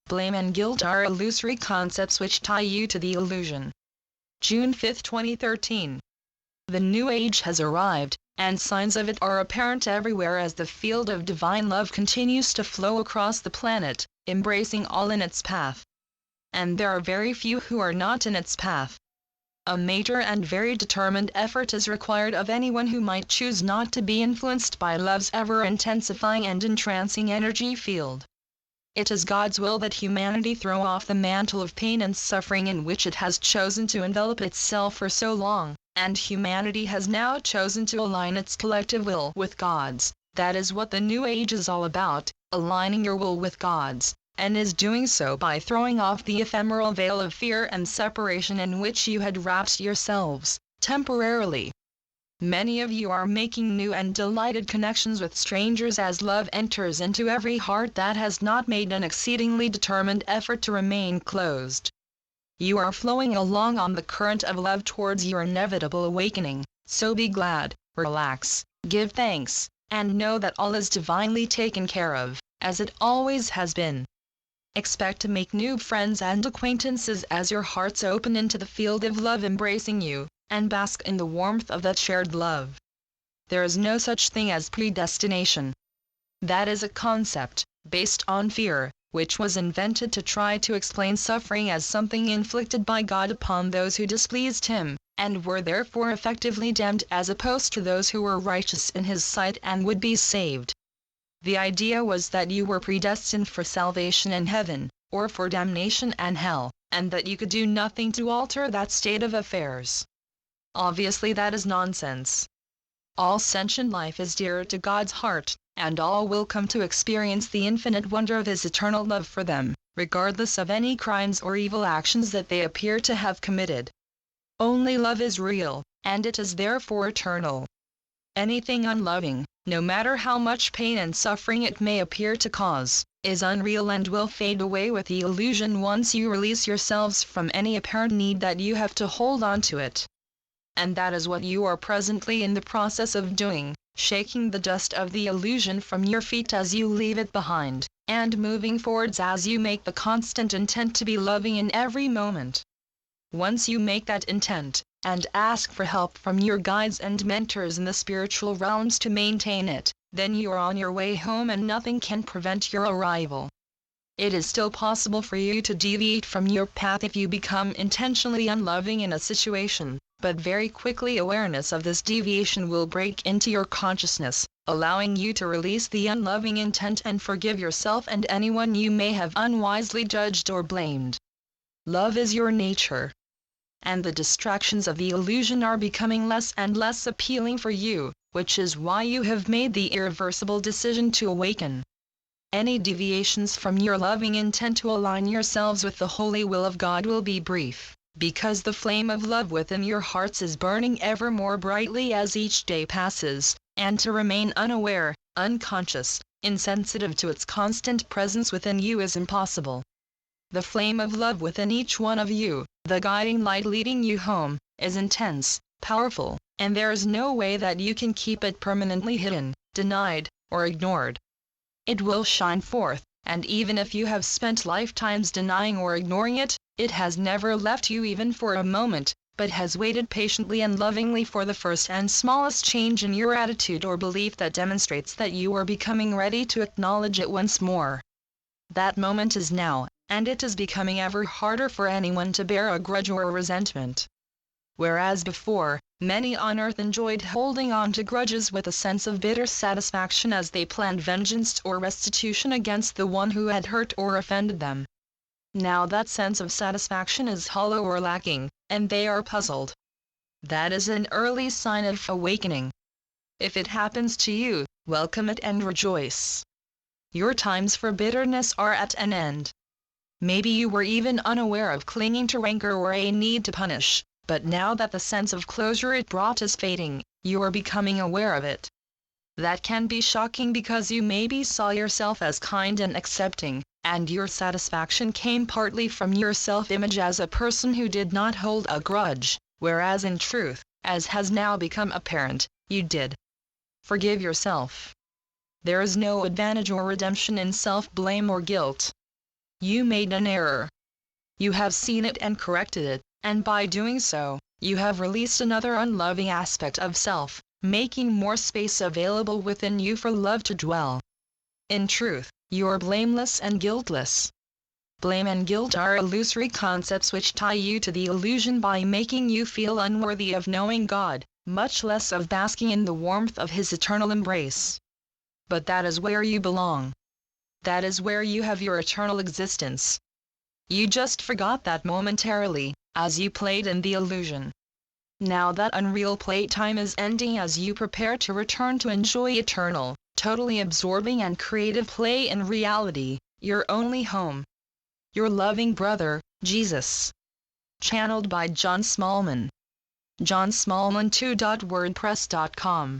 blame and guilt are illusory concepts which tie you to the illusion. June 5, 2013. The New Age has arrived, and signs of it are apparent everywhere as the field of divine love continues to flow across the planet, embracing all in its path. And there are very few who are not in its path. A major and very determined effort is required of anyone who might choose not to be influenced by love's ever-intensifying and entrancing energy field. It is God's will that humanity throw off the mantle of pain and suffering in which it has chosen to envelop itself for so long, and humanity has now chosen to align its collective will with God's. That is what the New Age is all about, aligning your will with God's, and is doing so by throwing off the ephemeral veil of fear and separation in which you had wrapped yourselves, temporarily. Many of you are making new and delighted connections with strangers as love enters into every heart that has not made an exceedingly determined effort to remain closed. You are flowing along on the current of love towards your inevitable awakening, so be glad, relax, give thanks, and know that all is divinely taken care of, as it always has been. Expect to make new friends and acquaintances as your hearts open into the field of love embracing you, and bask in the warmth of that shared love. There is no such thing as predestination. That is a concept, based on fear, which was invented to try to explain suffering as something inflicted by God upon those who displeased Him, and were therefore effectively damned as opposed to those who were righteous in His sight and would be saved. The idea was that you were predestined for salvation and heaven, or for damnation and hell, and that you could do nothing to alter that state of affairs. Obviously that is nonsense. All sentient life is dear to God's heart, and all will come to experience the infinite wonder of His eternal love for them, regardless of any crimes or evil actions that they appear to have committed. Only love is real, and it is therefore eternal. Anything unloving, no matter how much pain and suffering it may appear to cause, is unreal and will fade away with the illusion once you release yourselves from any apparent need that you have to hold on to it. And that is what you are presently in the process of doing, shaking the dust of the illusion from your feet as you leave it behind, and moving forwards as you make the constant intent to be loving in every moment. Once you make that intent, and ask for help from your guides and mentors in the spiritual realms to maintain it, then you are on your way home and nothing can prevent your arrival. It is still possible for you to deviate from your path if you become intentionally unloving in a situation, but very quickly awareness of this deviation will break into your consciousness, allowing you to release the unloving intent and forgive yourself and anyone you may have unwisely judged or blamed. Love is your nature, and the distractions of the illusion are becoming less and less appealing for you, which is why you have made the irreversible decision to awaken. Any deviations from your loving intent to align yourselves with the holy will of God will be brief, because the flame of love within your hearts is burning ever more brightly as each day passes, and to remain unaware, unconscious, insensitive to its constant presence within you is impossible. The flame of love within each one of you, the guiding light leading you home, is intense, powerful, and there is no way that you can keep it permanently hidden, denied, or ignored. It will shine forth, and even if you have spent lifetimes denying or ignoring it, it has never left you even for a moment, but has waited patiently and lovingly for the first and smallest change in your attitude or belief that demonstrates that you are becoming ready to acknowledge it once more. That moment is now, and it is becoming ever harder for anyone to bear a grudge or a resentment. Whereas before, many on earth enjoyed holding on to grudges with a sense of bitter satisfaction as they planned vengeance or restitution against the one who had hurt or offended them. Now that sense of satisfaction is hollow or lacking, and they are puzzled. That is an early sign of awakening. If it happens to you, welcome it and rejoice. Your times for bitterness are at an end. Maybe you were even unaware of clinging to rancor or a need to punish, but now that the sense of closure it brought is fading, you are becoming aware of it. That can be shocking because you maybe saw yourself as kind and accepting, and your satisfaction came partly from your self-image as a person who did not hold a grudge, whereas in truth, as has now become apparent, you did. Forgive yourself. There is no advantage or redemption in self-blame or guilt. You made an error. You have seen it and corrected it, and by doing so, you have released another unloving aspect of self, making more space available within you for love to dwell. In truth, you are blameless and guiltless. Blame and guilt are illusory concepts which tie you to the illusion by making you feel unworthy of knowing God, much less of basking in the warmth of His eternal embrace. But that is where you belong. That is where you have your eternal existence. You just forgot that momentarily, as you played in the illusion. Now that unreal playtime is ending as you prepare to return to enjoy eternal, totally absorbing and creative play in reality, your only home. Your loving brother, Jesus. Channeled by John Smallman. johnsmallman2.wordpress.com